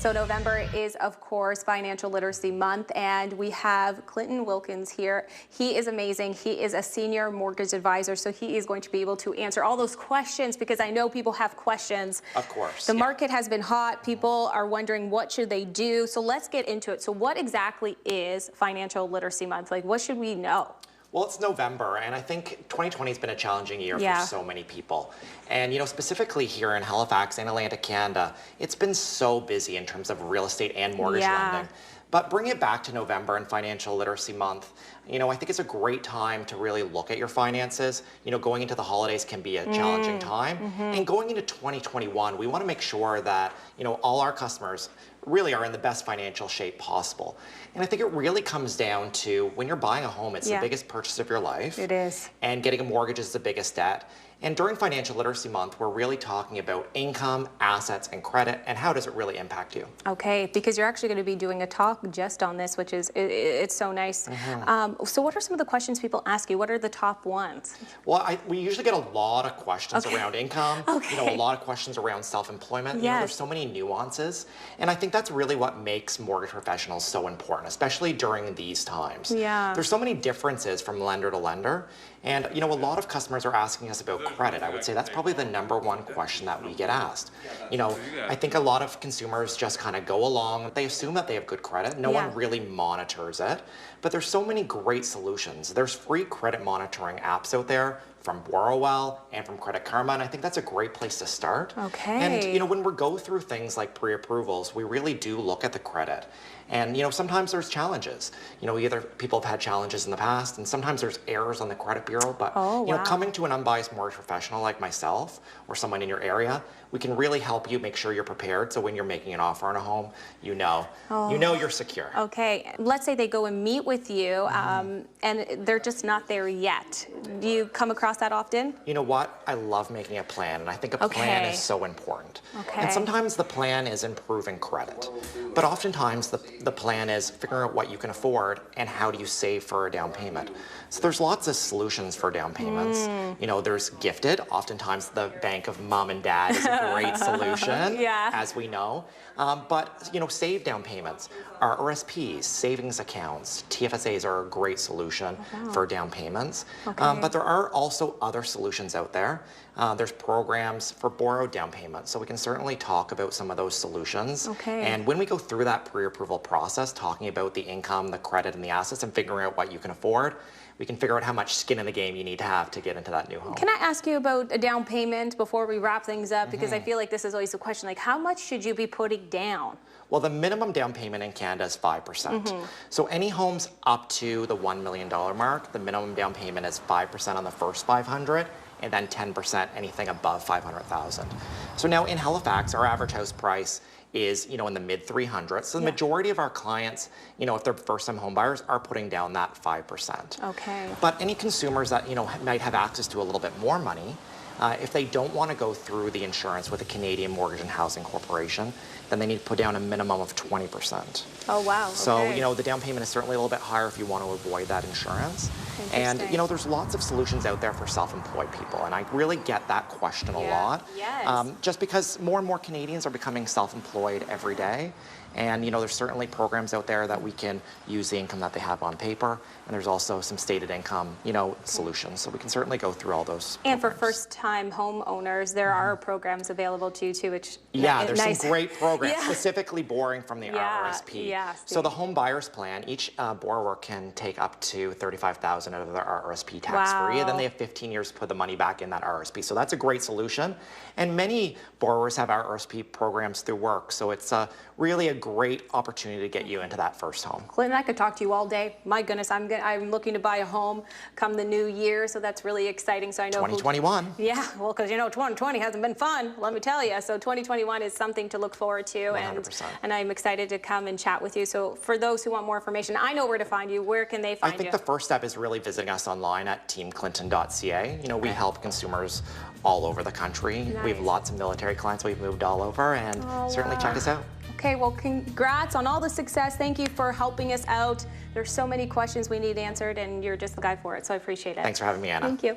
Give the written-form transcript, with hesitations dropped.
So November is, of course, Financial Literacy Month, and we have Clinton Wilkins here. He is amazing. He is a senior mortgage advisor, so he is going to be able to answer all those questions because I know people have questions. Of course. The market has been hot. People are wondering what should they do. So let's get into it. So what exactly is Financial Literacy Month? Like, what should we know? Well, it's November, and I think 2020 has been a challenging year for so many people. And, you know, specifically here in Halifax and Atlantic Canada, it's been so busy in terms of real estate and mortgage lending. But bring it back to November and Financial Literacy Month. You know, I think it's a great time to really look at your finances. You know, going into the holidays can be a challenging time. And going into 2021, we want to make sure that, you know, all our customers really are in the best financial shape possible. And I think it really comes down to when you're buying a home, it's the biggest purchase of your life. It is. And getting a mortgage is the biggest debt. And during Financial Literacy Month, we're really talking about income, assets, and credit, and how does it really impact you? Okay, because you're actually going to be doing a talk just on this, which is, it's so nice. So what are some of the questions people ask you? What are the top ones? Well, we usually get a lot of questions around income, you know, a lot of questions around self-employment. You know, there's so many nuances. And I think that's really what makes mortgage professionals so important, especially during these times. There's so many differences from lender to lender. And, you know, a lot of customers are asking us about credit. I would say that's probably the #1 question that we get asked. You know, I think a lot of consumers just kind of go along. They assume that they have good credit. No one really monitors it. But there's so many great solutions. There's free credit monitoring apps out there from Borrowell and from Credit Karma, and I think that's a great place to start. And, you know, when we go through things like pre-approvals, we really do look at the credit. And, you know, sometimes there's challenges. You know, either people have had challenges in the past, and sometimes there's errors on the credit bureau, but, you know, coming to an unbiased mortgage professional like myself or someone in your area, we can really help you make sure you're prepared, so when you're making an offer on a home, you know you're secure. Okay, let's say they go and meet with you, and they're just not there yet. Do you come across that often? You know what? I love making a plan, and I think a plan is so important. And sometimes the plan is improving credit, but oftentimes the plan is figuring out what you can afford and how do you save for a down payment. So there's lots of solutions for down payments. You know, there's Gifted. Oftentimes the bank of mom and dad is a great solution, as we know. But, you know, save down payments. Our RSPs, savings accounts, TFSAs are a great solution for down payments. But there are also other solutions out there. There's programs for borrowed down payments. So we can certainly talk about some of those solutions. And when we go through that pre-approval process, talking about the income, the credit, and the assets, and figuring out what you can afford, we can figure out how much skin in the game you need to have to get into that new home. Can I ask you about a down payment before we wrap things up? Because I feel like this is always a question, like how much should you be putting down? Well, the minimum down payment in Canada is 5%. So any homes up to the $1 million mark, the minimum down payment is 5% on the first 500, and then 10% anything above 500,000. So now in Halifax, our average house price is, you know, in the mid 300s. So the majority of our clients, you know, if they're first-time home buyers, are putting down that 5%. But any consumers that, you know, might have access to a little bit more money, if they don't want to go through the insurance with the Canadian Mortgage and Housing Corporation, then they need to put down a minimum of 20%. Oh, wow. So, you know, the down payment is certainly a little bit higher if you want to avoid that insurance. And, you know, there's lots of solutions out there for self-employed people, and I really get that question a lot. Just because more and more Canadians are becoming self-employed every day. And, you know, there's certainly programs out there that we can use the income that they have on paper. And there's also some stated income, you know, solutions. So we can certainly go through all those programs. And for first-time homeowners, there are programs available too, which there's some great programs, specifically borrowing from the RRSP. So the home buyers plan, each borrower can take up to $35,000 out of their RRSP tax-free, and then they have 15 years to put the money back in that RRSP. So that's a great solution. And many borrowers have RRSP programs through work, so it's really a great opportunity to get you into that first home. Clinton, I could talk to you all day. My goodness, I'm looking to buy a home come the new year, so that's really exciting. So I know 2021. Well, because you know 2020 hasn't been fun, let me tell you. So 2021 is something to look forward to, 100%. and I'm excited to come and chat with you. So for those who want more information, I know where to find you. Where can they find you? I think the first step is really visiting us online at teamclinton.ca. You know, we help consumers all over the country. We have lots of military clients. We've moved all over, and certainly check us out. Okay, well, congrats on all the success. Thank you for helping us out. There's so many questions we need answered, and you're just the guy for it, so I appreciate it. Thanks for having me, Anna. Thank you.